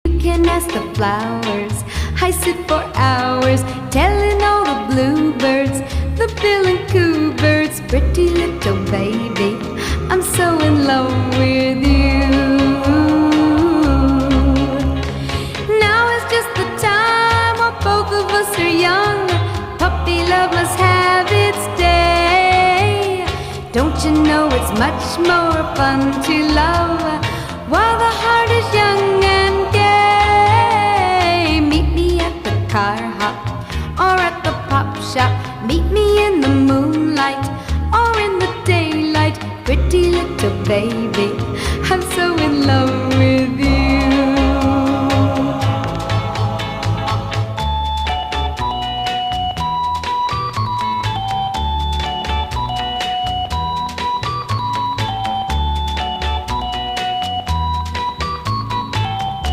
You can ask the flowers. I sit for hours telling all the bluebirds, the bill and coo birds, pretty little baby, I'm so in love with you. Now is just the time while both of us are young. Puppy love must have its day. Don't you know it's much more fun to love while the heart is young and